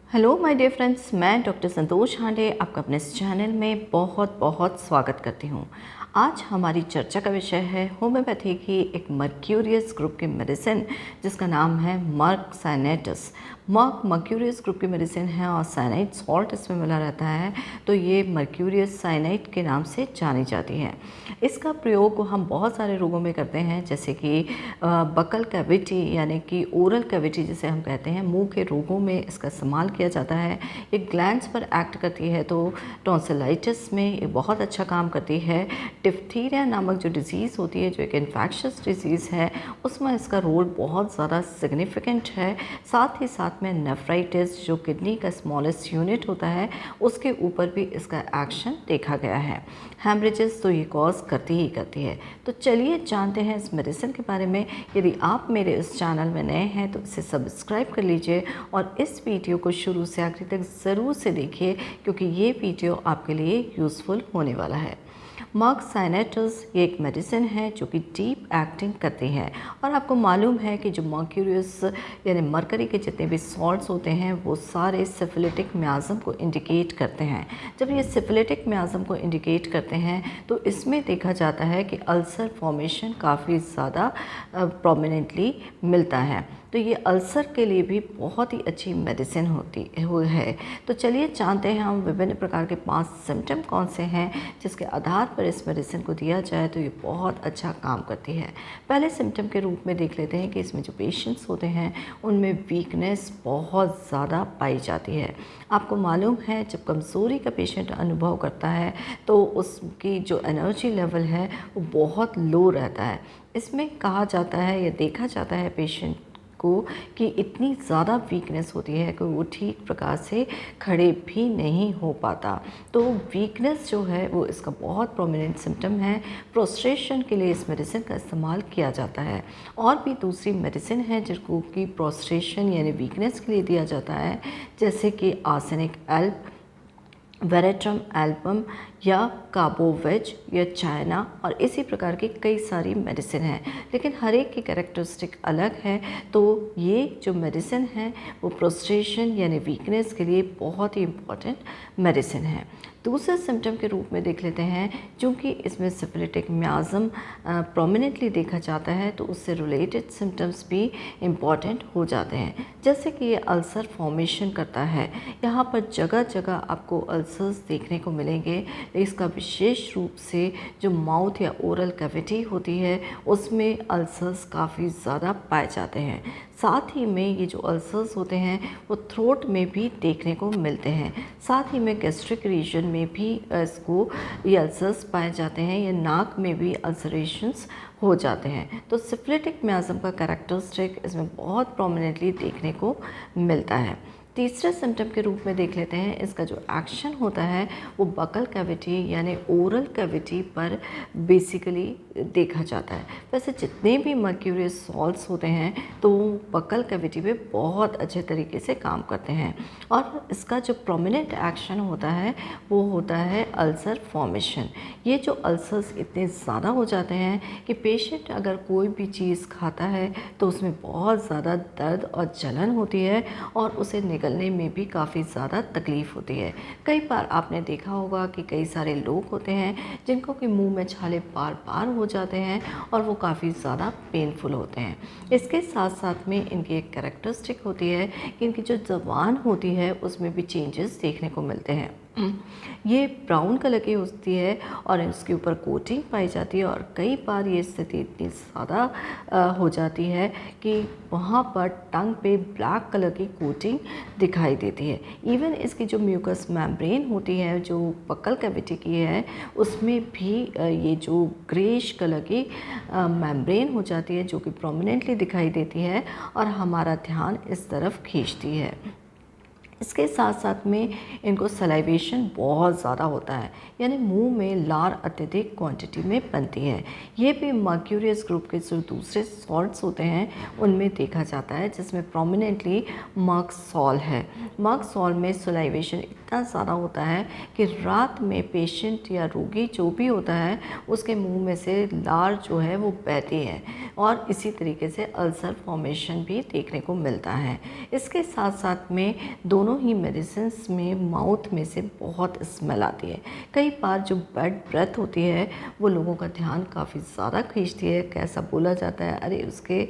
Hello my dear friends, मैं doctor संतोष हांडे आपका अपने इस चैनल में बहुत बहुत स्वागत करती हूँ। आज हमारी चर्चा का विषय है होम्योपैथी की एक मर्क्यूरियस ग्रुप की मेडिसिन जिसका नाम है मर्क साइनेटस। मर्क्यूरियस ग्रुप की मेडिसिन है और साइनाइड सॉल्ट इसमें मिला रहता है, तो ये मर्क्यूरियस साइनाइड के नाम से जानी जाती है। इसका प्रयोग हम बहुत सारे रोगों में करते हैं, जैसे कि बकल कैविटी यानी कि ओरल कैविटी जिसे हम कहते हैं, मुंह के रोगों में इसका इस्तेमाल किया जाता है। ये ग्लैंड्स पर एक्ट करती है, तो टॉन्सिलाइटिस में ये बहुत अच्छा काम करती है। डिप्थीरिया नामक जो डिज़ीज़ होती है, जो एक इन्फेक्शस डिज़ीज़ है, उसमें इसका रोल बहुत ज़्यादा सिग्निफिकेंट है। साथ ही साथ में नेफ्राइटिस, जो किडनी का स्मॉलेस्ट यूनिट होता है, उसके ऊपर भी इसका एक्शन देखा गया है। हेमरेजेस तो ये कॉज करती है। तो चलिए जानते हैं इस मेडिसिन के बारे में। यदि आप मेरे इस चैनल में नए हैं तो इसे सब्सक्राइब कर लीजिए और इस वीडियो को शुरू से आखिर तक ज़रूर से देखिए, क्योंकि ये वीडियो आपके लिए यूज़फुल होने वाला है। मर्क साइनेटस ये एक मेडिसिन है जो कि डीप एक्टिंग करती है, और आपको मालूम है कि जो मर्क्यूरियस यानी मरकरी के जितने भी सॉल्ट्स होते हैं वो सारे सिफिलिटिक मियाज़म को इंडिकेट करते हैं। जब ये सिफिलिटिक मियाज़म को इंडिकेट करते हैं तो इसमें देखा जाता है कि अल्सर फॉर्मेशन काफ़ी ज़्यादा प्रोमिनेंटली मिलता है। तो ये अल्सर के लिए भी बहुत ही अच्छी मेडिसिन होती है। तो चलिए जानते हैं हम विभिन्न प्रकार के 5 सिम्टम कौन से हैं जिसके आधार पर इस मेडिसिन को दिया जाए तो ये बहुत अच्छा काम करती है। पहले सिम्टम के रूप में देख लेते हैं कि इसमें जो पेशेंट्स होते हैं उनमें वीकनेस बहुत ज़्यादा पाई जाती है। आपको मालूम है, जब कमज़ोरी का पेशेंट अनुभव करता है तो उसकी जो एनर्जी लेवल है वो बहुत लो रहता है। इसमें कहा जाता है या देखा जाता है पेशेंट को कि इतनी ज़्यादा वीकनेस होती है कि वो ठीक प्रकार से खड़े भी नहीं हो पाता। तो वीकनेस जो है वो इसका बहुत प्रोमिनेंट सिम्टम है। प्रोस्ट्रेशन के लिए इस मेडिसिन का इस्तेमाल किया जाता है। और भी दूसरी मेडिसिन है जिसको कि प्रोस्ट्रेशन यानी वीकनेस के लिए दिया जाता है, जैसे कि आर्सेनिक एल्ब, वेरेट्रम एल्बम या काबोवेज या चाइना, और इसी प्रकार की कई सारी मेडिसिन हैं, लेकिन हर एक की कैरेक्टरिस्टिक अलग है। तो ये जो मेडिसिन है वो प्रोस्ट्रेशन यानी वीकनेस के लिए बहुत ही इम्पॉर्टेंट मेडिसिन है। दूसरे सिम्टम के रूप में देख लेते हैं, क्योंकि इसमें सिफिलिटिक मियाज़म प्रोमिनेंटली देखा जाता है तो उससे रिलेटेड सिम्टम्स भी इम्पॉर्टेंट हो जाते हैं, जैसे कि ये अल्सर फॉर्मेशन करता है। यहाँ पर जगह जगह आपको अल्सर्स देखने को मिलेंगे। इसका विशेष रूप से जो माउथ या ओरल कैविटी होती है उसमें अल्सर्स काफ़ी ज़्यादा पाए जाते हैं। साथ ही में ये जो अल्सर्स होते हैं वो थ्रोट में भी देखने को मिलते हैं। साथ ही में गैस्ट्रिक रीजन में भी इसको ये अल्सर्स पाए जाते हैं, या नाक में भी अल्सरेशंस हो जाते हैं। तो सिफिलिटिक मियाज़म का कैरेक्टरिस्टिक इसमें बहुत प्रोमिनेंटली देखने को मिलता है। तीसरे सिम्टम के रूप में देख लेते हैं, इसका जो एक्शन होता है वो बकल कैविटी यानी ओरल कैविटी पर बेसिकली देखा जाता है। वैसे जितने भी मर्क्यूरियस सॉल्ट्स होते हैं तो बकल कैविटी पे बहुत अच्छे तरीके से काम करते हैं, और इसका जो प्रोमिनेंट एक्शन होता है वो होता है अल्सर फॉर्मेशन। ये जो अल्सर्स इतने ज़्यादा हो जाते हैं कि पेशेंट अगर कोई भी चीज़ खाता है तो उसमें बहुत ज़्यादा दर्द और जलन होती है, और उसे निकलने में भी काफ़ी ज़्यादा तकलीफ़ होती है। कई बार आपने देखा होगा कि कई सारे लोग होते हैं जिनको कि मुंह में छाले बार बार हो जाते हैं और वो काफ़ी ज़्यादा पेनफुल होते हैं। इसके साथ साथ में इनकी एक कैरेक्टरिस्टिक होती है कि इनकी जो ज़ुबान होती है उसमें भी चेंजेस देखने को मिलते हैं। ये ब्राउन कलर की होती है और इसके ऊपर कोटिंग पाई जाती है, और कई बार ये स्थिति इतनी ज़्यादा हो जाती है कि वहाँ पर टंग पे ब्लैक कलर की कोटिंग दिखाई देती है। इवन इसकी जो म्यूकस मेम्ब्रेन होती है जो बकल कैविटी की है उसमें भी ये जो ग्रेश कलर की मेम्ब्रेन हो जाती है, जो कि प्रोमिनेंटली दिखाई देती है और हमारा ध्यान इस तरफ खींचती है। इसके साथ साथ में इनको सलाइवेशन बहुत ज़्यादा होता है, यानी मुंह में लार अत्यधिक क्वांटिटी में बनती है। ये भी मर्क्यूरियस ग्रुप के जो दूसरे सॉल्ट्स होते हैं उनमें देखा जाता है, जिसमें प्रोमिनेंटली मर्क सॉल है। मर्क सॉल में सलाइवेशन इतना ज़्यादा होता है कि रात में पेशेंट या रोगी जो भी होता है उसके मुंह में से लार जो है वो बहती है और इसी तरीके से अल्सर फॉर्मेशन भी देखने को मिलता है। इसके साथ साथ में दोनों ही मेडिसिन में माउथ में से बहुत स्मेल आती है। कई बार जो बैड ब्रेथ होती है वो लोगों का ध्यान काफ़ी ज़्यादा खींचती है। कैसा बोला जाता है, अरे उसके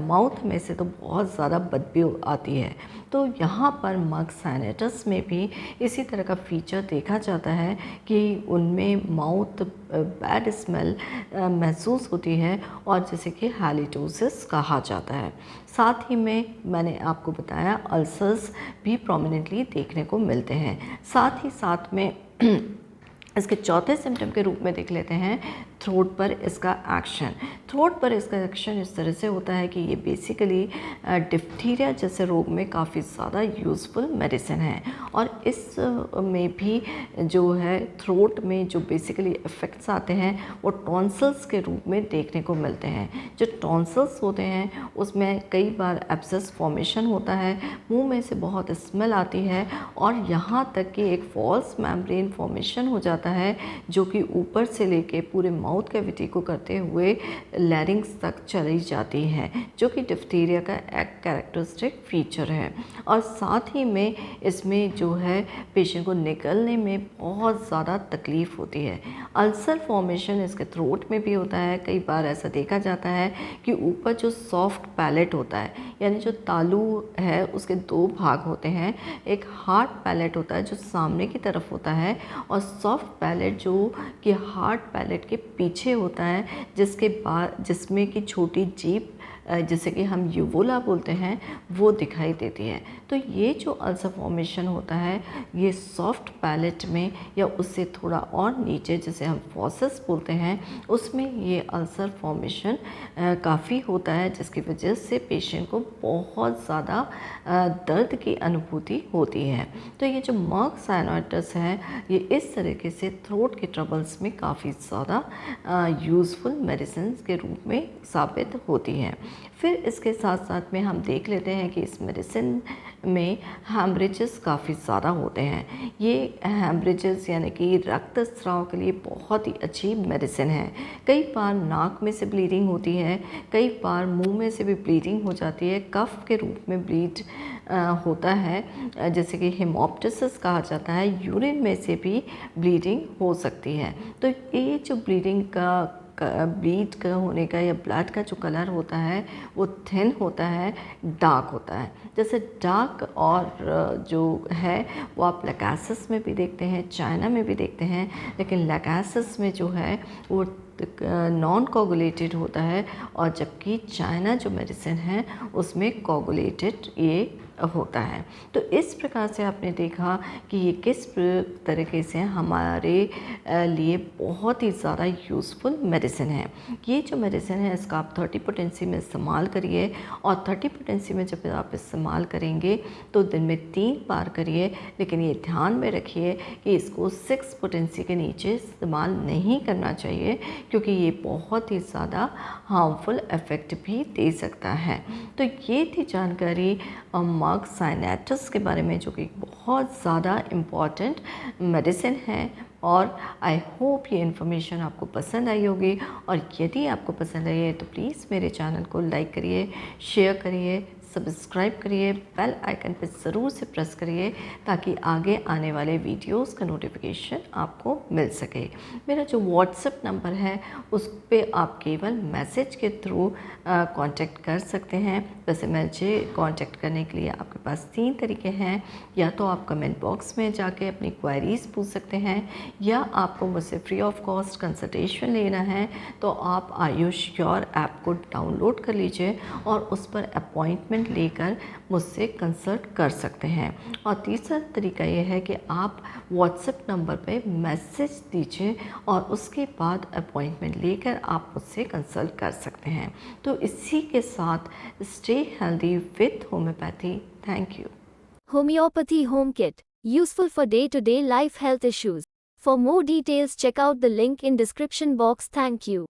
माउथ में से तो बहुत ज़्यादा बदबू आती है। तो यहाँ पर मग साइनेटस में भी इसी तरह का फीचर देखा जाता है कि उनमें माउथ बैड स्मेल महसूस होती है और जैसे कि हैलिटोसिस कहा जाता है। साथ ही में मैंने आपको बताया अल्सर्स भी प्रोमिनेंटली देखने को मिलते हैं। साथ ही साथ में इसके चौथे सिम्टम के रूप में देख लेते हैं थ्रोट पर इसका एक्शन। थ्रोट पर इसका एक्शन इस तरह से होता है कि ये बेसिकली डिप्थीरिया जैसे रोग में काफ़ी ज़्यादा यूज़फुल मेडिसिन है और इस में भी जो है थ्रोट में जो बेसिकली इफ़ेक्ट्स आते हैं वो टॉन्सिल्स के रूप में देखने को मिलते हैं। जो टॉन्सिल्स होते हैं उसमें कई बार एब्सेस फॉर्मेशन होता है, मुंह में से बहुत स्मेल आती है और यहाँ तक कि एक फॉल्स मेम्ब्रेन फॉर्मेशन हो जाता है जो कि ऊपर से लेके पूरे माउथ कैविटी को करते हुए लैरिंग्स तक चली जाती है, जो कि डिप्थीरिया का एक कैरेक्टरिस्टिक फीचर है। और साथ ही में इसमें जो है पेशेंट को निकलने में बहुत ज़्यादा तकलीफ़ होती है। अल्सर फॉर्मेशन इसके थ्रोट में भी होता है। कई बार ऐसा देखा जाता है कि ऊपर जो सॉफ्ट पैलेट होता है, यानी जो तालू है उसके दो भाग होते हैं। एक हार्ड पैलेट होता है जो सामने की तरफ होता है और सॉफ्ट पैलेट जो कि हार्ड पैलेट के पीछे होता है, जिसके बाद जिसमें कि छोटी जीभ जैसे कि हम यूवोला बोलते हैं वो दिखाई देती है। तो ये जो अल्सर फॉर्मेशन होता है ये सॉफ्ट पैलेट में या उससे थोड़ा और नीचे जिसे हम फॉसेस बोलते हैं उसमें ये अल्सर फॉर्मेशन काफ़ी होता है, जिसकी वजह से पेशेंट को बहुत ज़्यादा दर्द की अनुभूति होती है। तो ये जो मग साइनोइटिस है ये इस तरीके से थ्रोट के ट्रबल्स में काफ़ी ज़्यादा यूज़फुल मेडिसिन के रूप में साबित होती है। फिर इसके साथ साथ में हम देख लेते हैं कि इस मेडिसिन में हैमरेजेस काफ़ी ज़्यादा होते हैं। ये हैमरेजेस यानी कि रक्तस्राव के लिए बहुत ही अच्छी मेडिसिन है। कई बार नाक में से ब्लीडिंग होती है, कई बार मुंह में से भी ब्लीडिंग हो जाती है, कफ के रूप में ब्लीड होता है जैसे कि हेमोप्टिसिस कहा जाता है, यूरिन में से भी ब्लीडिंग हो सकती है। तो ये जो ब्लीडिंग का ब्लीड का होने का या ब्लड का जो कलर होता है वो थिन होता है, डार्क होता है। जैसे डार्क और जो है वो आप लैकासिस में भी देखते हैं, चाइना में भी देखते हैं, लेकिन लैकासिस में जो है वो नॉन कोगुलेटेड होता है और जबकि चाइना जो मेडिसिन है उसमें कोगुलेटेड ये होता है। तो इस प्रकार से आपने देखा कि ये किस तरीके से हमारे लिए बहुत ही ज़्यादा यूज़फुल मेडिसिन है। ये जो मेडिसिन है इसका आप 30 पोटेंसी में इस्तेमाल करिए और 30 पोटेंसी में जब आप इस्तेमाल करेंगे तो दिन में 3 बार करिए, लेकिन ये ध्यान में रखिए कि इसको 6 पोटेंसी के नीचे इस्तेमाल नहीं करना चाहिए क्योंकि ये बहुत ही ज़्यादा हार्मफुल इफ़ेक्ट भी दे सकता है। तो ये थी जानकारी मग साइनेटिस के बारे में, जो कि बहुत ज़्यादा इम्पॉर्टेंट मेडिसिन है। और आई होप ये इन्फॉर्मेशन आपको पसंद आई होगी और यदि आपको पसंद आई है तो प्लीज़ मेरे चैनल को लाइक करिए, शेयर करिए, सब्सक्राइब करिए, बेल आइकन पर ज़रूर से प्रेस करिए ताकि आगे आने वाले वीडियोस का नोटिफिकेशन आपको मिल सके। मेरा जो व्हाट्सएप नंबर है उस पर आप केवल मैसेज के थ्रू कांटेक्ट कर सकते हैं। वैसे मुझे कांटेक्ट करने के लिए आपके पास 3 तरीके हैं। या तो आप कमेंट बॉक्स में जाके अपनी क्वेरीज पूछ सकते हैं, या आपको मुझसे फ्री ऑफ कॉस्ट कंसल्टेशन लेना है तो आप आयुष श्योर ऐप को डाउनलोड कर लीजिए और उस पर अपॉइंटमेंट लेकर मुझसे कंसल्ट कर सकते हैं। और तीसरा तरीका ये है कि आप व्हाट्सएप नंबर पे मैसेज दीजिए और उसके बाद अपॉइंटमेंट लेकर आप मुझसे कंसल्ट कर सकते हैं। तो इसी के साथ stay healthy with homeopathy. Thank you. Homeopathy Home Kit, useful for day-to-day life health issues. For more details check out the link in description box. Thank you.